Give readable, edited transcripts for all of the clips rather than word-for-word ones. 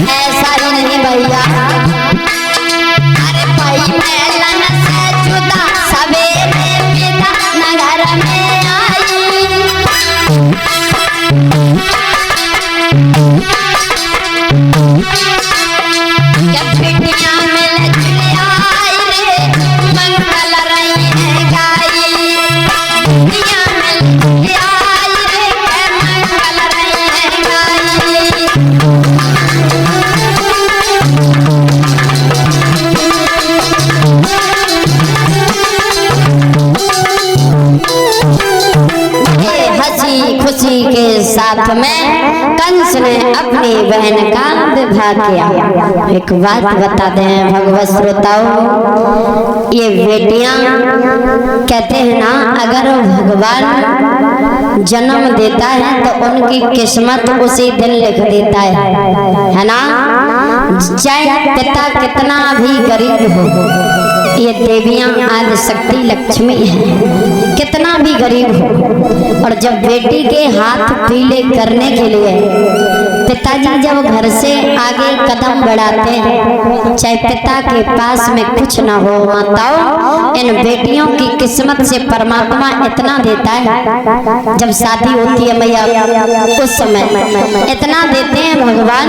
ऐसा ही नहीं भैया, अरे भाई मेलन से जुदा सवेरे पिता नगर में आई। जब बेटियां मिल जुल आई रे मंगल रही है गाई। बेटियां मिल जुल आई रे मंगल रही है गाई। हंसी खुशी के साथ में कंस ने अपनी बहन का विवाह किया। एक बात बता दें भगवत श्रोताओं, ये बेटियां कहते हैं ना, अगर भगवान जन्म देता है तो उनकी किस्मत उसी दिन लिख देता है ना। चाहे पिता कितना भी गरीब हो, ये देवियां आदि शक्ति लक्ष्मी है, कितना भी गरीब हो। और जब बेटी के हाथ पीले करने के लिए पिताजी जब घर से आगे कदम बढ़ाते हैं, चाहे पिता के पास में कुछ ना हो, माताओं इन बेटियों की किस्मत से परमात्मा इतना देता है। जब शादी होती है मैया उस समय इतना देते हैं भगवान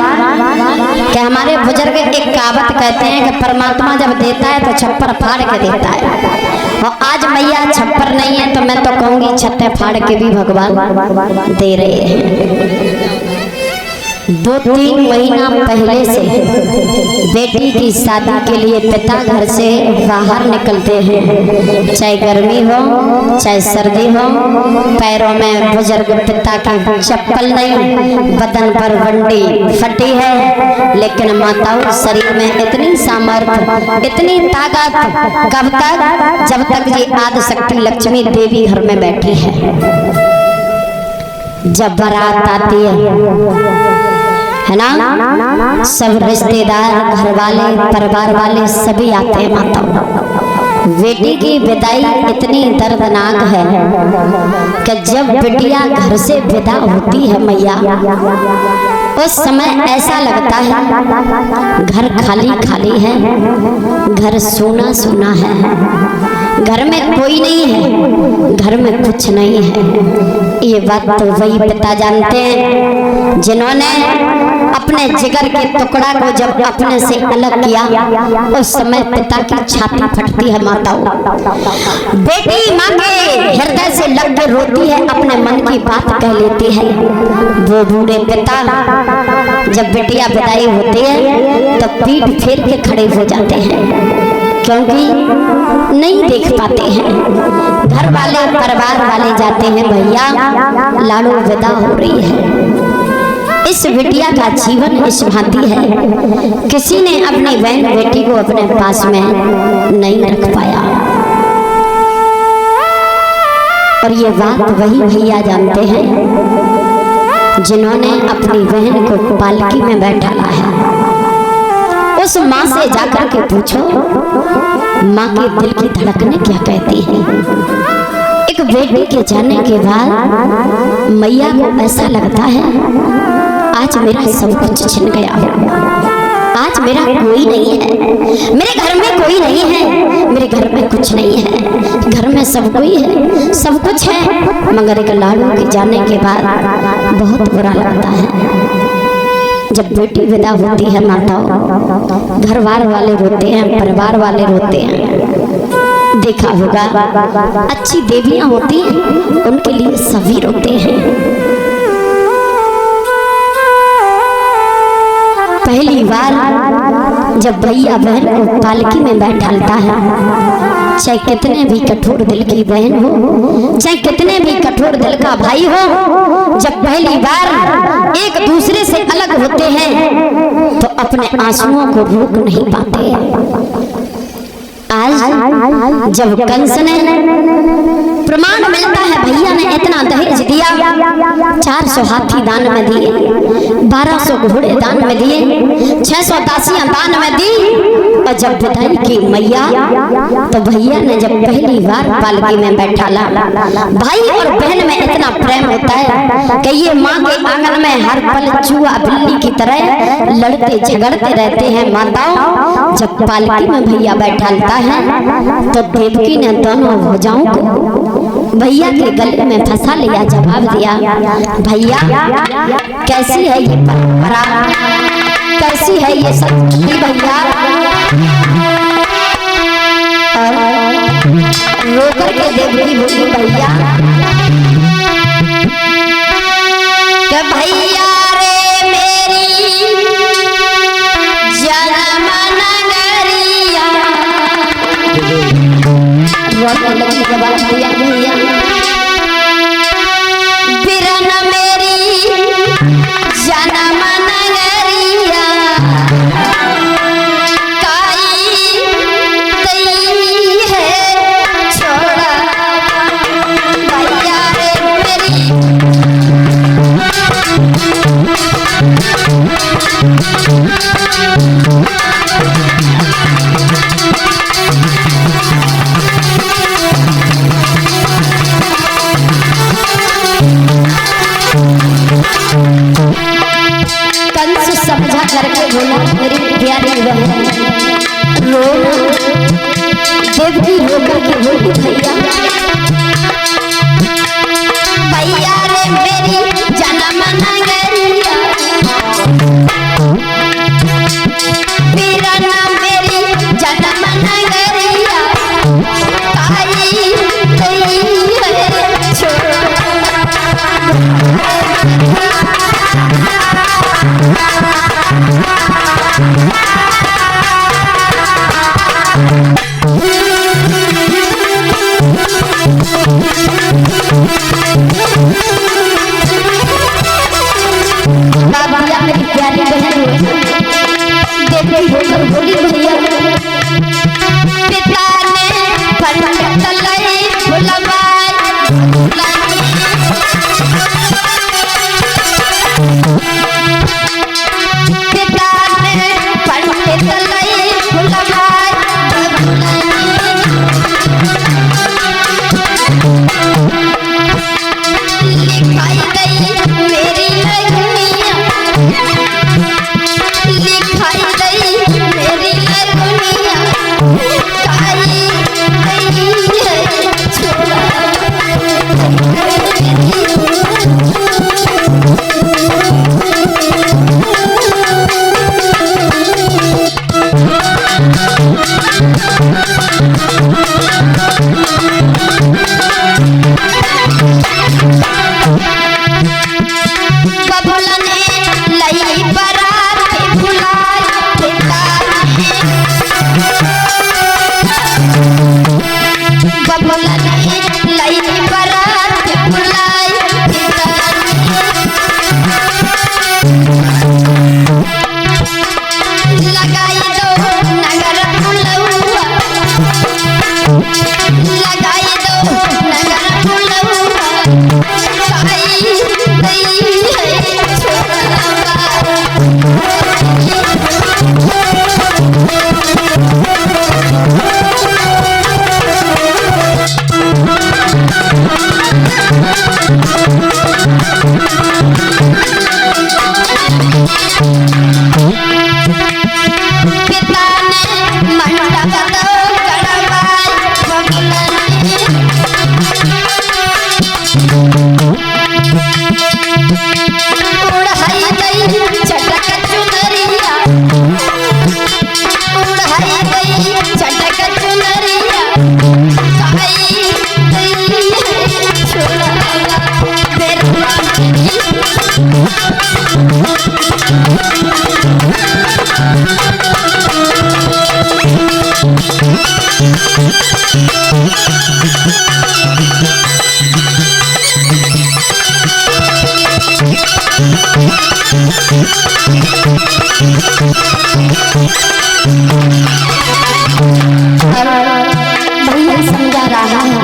कि हमारे बुजुर्ग एक कहावत कहते हैं कि परमात्मा जब देता है तो छप्पर फाड़ के देता है। और आज मैया छप्पर नहीं है तो मैं तो कहूंगी छत्ते फाड़ के भी भगवान दे रहे हैं। 2-3 महीना पहले से बेटी की शादी के लिए पिता घर से बाहर निकलते हैं, चाहे गर्मी हो चाहे सर्दी हो। पैरों में बुजुर्ग पिता की चप्पल नहीं, बदन पर वंडी फटी है, लेकिन माताओं शरीर में इतनी सामर्थ्य इतनी ताकत, कब तक? जब तक ये आदि शक्ति लक्ष्मी देवी घर में बैठी है। जब बारात आती है ना, सब रिश्तेदार घर वाले परिवार वाले सभी आते हैं। माता बेटी की विदाई इतनी दर्दनाक है कि जब बिटिया घर से विदा होती है मैया, उस समय ऐसा लगता है घर खाली खाली है, घर सूना सूना है, घर में कोई नहीं है, घर में कुछ नहीं है। ये बात तो वही पिता जानते हैं जिन्होंने अपने जिगर के टुकड़ा को जब अपने से अलग किया, उस समय पिता की छाती फटती है। माताओं बेटी माँ के हृदय से लग के रोती है, अपने मन की बात कह लेती है। वो बूढ़े पिता जब बेटियां विदाई होती है तो पीठ फेर के खड़े हो जाते हैं, क्योंकि नहीं देख पाते हैं। घर वाले परिवार वाले जाते हैं, भैया लाडो विदा हो रही है। इस बिटिया का जीवन इस भांति है, किसी ने अपनी बहन बेटी को अपने पास में नहीं रख पाया। और ये बात वही भैया जानते हैं जिन्होंने अपनी बहन को पालकी में बैठाया है। उस माँ से जाकर के पूछो, माँ के दिल की धड़कनें क्या कहती हैं। एक बेटी के जाने के बाद मैया को ऐसा लगता है आज मेरा सब कुछ छिन गया, आज मेरा कोई नहीं है, मेरे घर में कोई नहीं है, मेरे घर में कुछ नहीं है। घर में सब कोई है, सब कुछ है, मगर एक लाडू के जाने के बाद बहुत बुरा लगता है। जब बेटी विदा होती है माताओं, घर वाले रोते हैं, परिवार वाले रोते हैं। देखा होगा अच्छी देवियां होती हैं उनके लिए सभी रोते हैं। पहली बार जब भैया बहन को पालकी में बैठाता है, चाहे कितने भी कठोर दिल की बहन हो, चाहे कितने भी कठोर दिल का भाई हो, जब पहली बार एक दूसरे से अलग होते हैं तो अपने आंसुओं को रोक नहीं पाते। आज जब कंस ने प्रमाण मिलता है भैया ने इतना दहेज दिया, 400 हाथी दान में दिए, 1200 घोड़े दान में दिए, 600 दासियां दान में दी। और जब विदाई की मैया तो भैया ने जब पहली बार पालकी में बैठा ला, भाई और बहन में इतना प्रेम होता है कि ये माँ के आंगन में हर पल चूहा बिल्ली की तरह लड़ते झगड़ते रहते हैं माताओं। जब पालकी में भैया बैठाता है तो देवकी ने दोनों भुजाओं को भैया के गले में फंसा लिया, जवाब दिया, भैया कैसी है ये परंपरा, कैसी है ये संस्कृति भैया। रोकर के देवकी बोली, भैया कि भैया रे मेरी जन्म नगरिया, लड़की के बाद भैया भैया बिरन मेरी जन्म नगरिया, काई तई है छोड़ा भैया रे मेरी। कंस समझा करके बोला, मेरी प्यारी बहन रो, देवकी रो करके बोली, भैया भैया रे मेरी जन्म नगरिया, बिरन मेरी जन्म नगरिया, काई तई है छोड़ा। भैया मेरी प्यारी बहन देवकी होकर बोली, भैया पिता ने पंडित लई भुलवाई, पिता ने पंडित लई भुलवाई, लिखाई गई मेरी लगनिया, लिखाई गई मेरी लगनिया, काई गई है छोड़ा। बबुला ने लई बरात भुलाई, बबुला ने लई बरात भुलाई, लगाई दो नगर फुलौआ, लगाई दो नगर फुलौआ, काई तई है छोड़ा। पिता ने मंडप दो गड़वाई, बबुला उड़ाई गई चटक चुनरिया, उड़ाई गई चटक चुनरिया, काई तई है छोड़ा। भैया समझा रहा है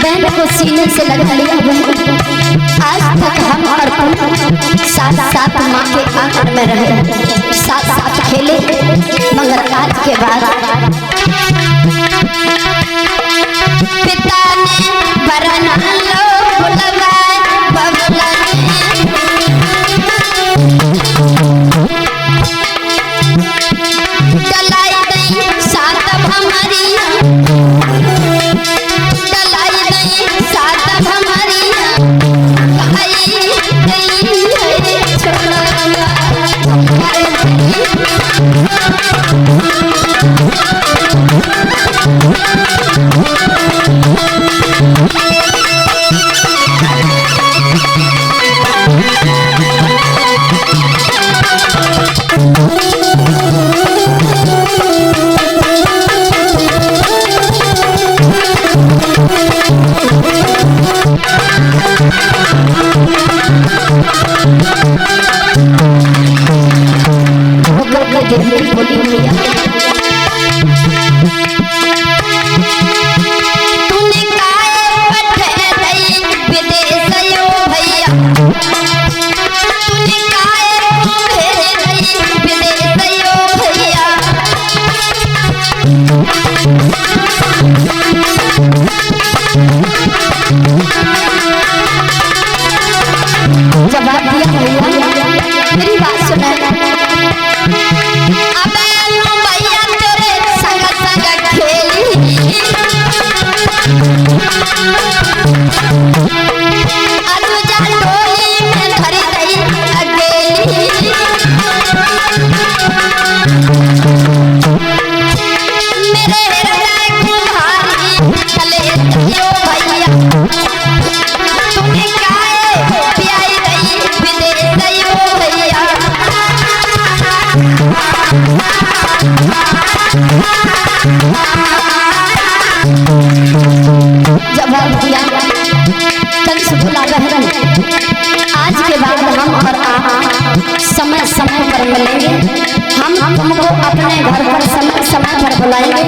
बहन को सीने से लगा लिया बहन। आज तक हम और तुम साथ साथ माँ के आंगन में रहे, साथ साथ खेले, मगर आज के बाद पिता ने बरना लो बुलवाए बबला डलाई दई साथ हमारी, डलाई दई साथ हमारी आई गई है छोड़ा बोली भैया तूने काहे पठे दई विदेश यो भैया, तूने काहे पठे दई विदेश यो भैया। जवाब दिया भैया, मेरी बात सुना, अबे लो भैया तेरे संग संग खेली, अनुजा डोली में धरी दई अकेली, मेरे हृदय कुम्हारी चले यो भैया, तूने काहे पियाई दई विदेश यो भैया। जवाब दिया तन से भुला बहन, आज के बाद हम और आप समय समय पर मिलेंगे, हम तुमको अपने घर पर समय समय पर बुलाएंगे,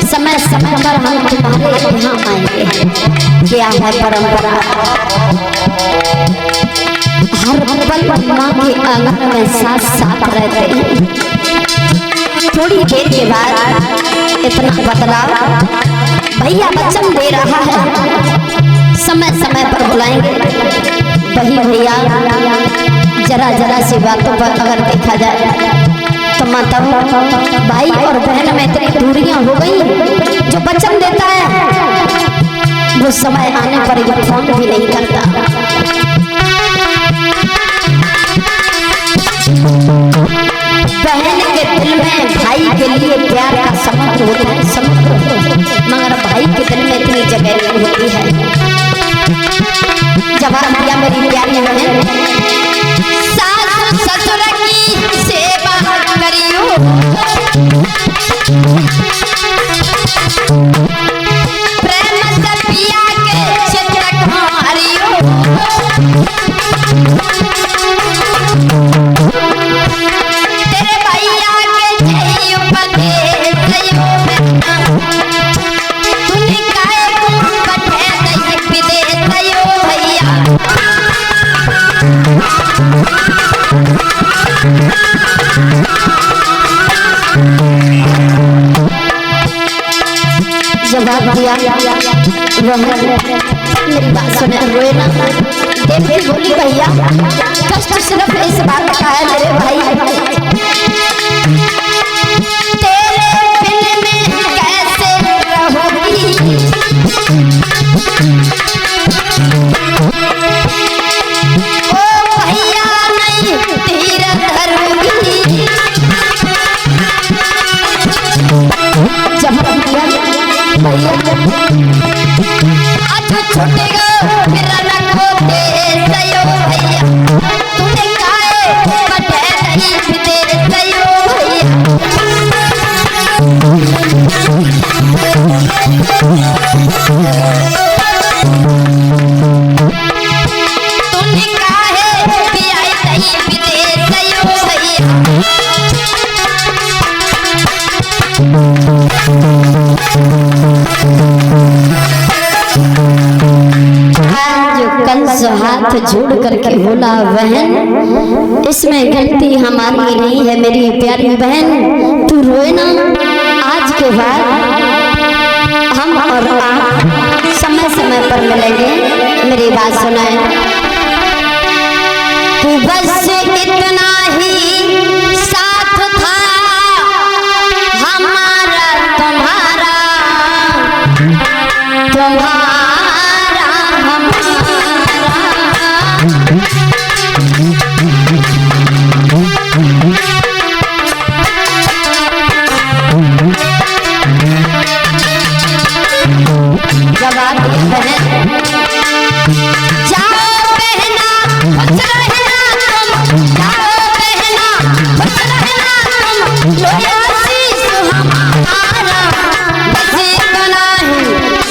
समय समय पर हम तुम्हारे यहाँ आएंगे। क्या है परंपरा, हर पल माँ के आंगन में साथ साथ रहते हैं। थोड़ी देर के बाद इतना बदलाव, भैया वचन दे रहा है समय समय पर बुलाएंगे। वही भैया जरा जरा सी बातों पर अगर देखा जाए तो मतलब भाई और बहन में इतनी दूरियां हो गई, जो वचन देता है वो समय आने पर ये फोन भी नहीं करता। बहन के दिल में भाई के लिए प्यार का समुद्र होता है, समुद्र, मगर भाई के दिल में इतनी जगह नहीं होती है। जवाब दिया मेरी प्यारी बहन, सास ससुर की सेवा करियो, प्रेम से पिया के चितक मारियो, तेरे भैया के जइयो उपदेश यो बेटा, तूने काहे को पठे दई विदेश यो भैया। जवाब दिया मेरी बात सुने, रोए ना, फिर बोली भैया कष्ट सिर्फ इस बात का है मेरे भाई, तेरे बिन में कैसे रहोगी, ओ भैया नहीं धीरे धरूंगी। जब भैया आज छूटेगा मेरा रखो देश यो भैया, तूने काहे पठे दई विदेश यो भैया। तूने काहे पियाई दई विदेश यो भैया। हाथ जोड़ करके बोला, बहन इसमें गलती हमारी नहीं है मेरी प्यारी बहन, तू रोए ना। आज के बाद हम और आप समय समय पर मिलेंगे। मेरी बात सुनाए कि बस इतना ही साथ था हमारा तुम्हारा, तुम्हारा हमारा। जवाब बहन, जाओ बहना खुश रहना तुम, जाओ बहना खुश रहना तुम, लो आशीष हमारा, बस इतना ही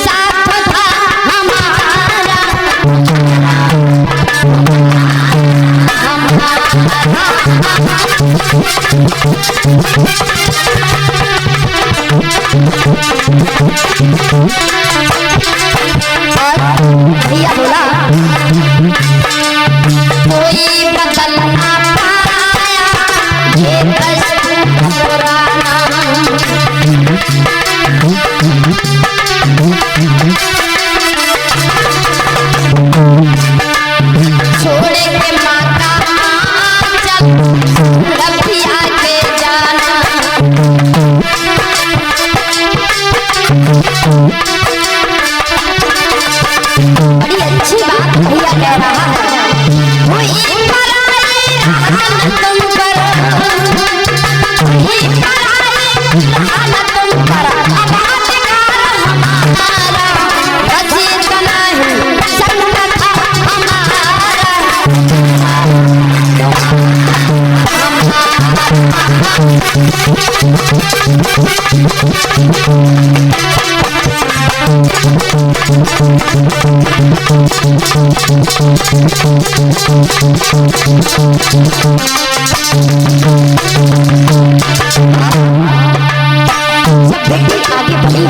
साथ था हमारा, भैया बोला कोई बदल ना पाया ये कष्ट पुराना, छोड़े के माता चल रबिया के जाना, बड़ी अच्छी बात भैया कह रहा है। हुई पराई रहन तुम पर, हुई पराई रहन तुम पर, अब अधिकार हमारा, बस इतना ही संग था हमारा, बेटी आगे बढ़ी,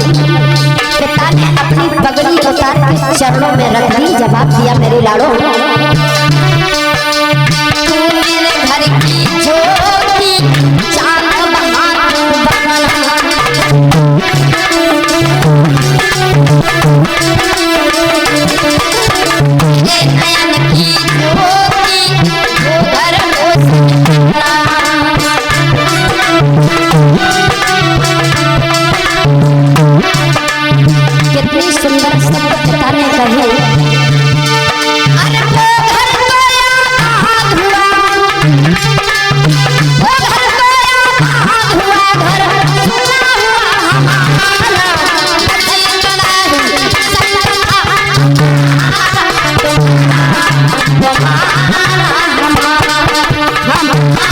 पिता ने अपनी पगड़ी उतार के चरणों में रख दी। जवाब दिया मेरी लाड़ो, तू मेरे घर की ज्योति चांद बना तू बना, ये नयन की ज्योति वो घर को सजना। कितनी सुंदर शब्द पिता ने कहे, अरे वो घर तो याद हुआ, वो घर तो याद हुआ, घर सुना हुआ हमारा, इतना ही संग था हमारा, हमारा, हमारा।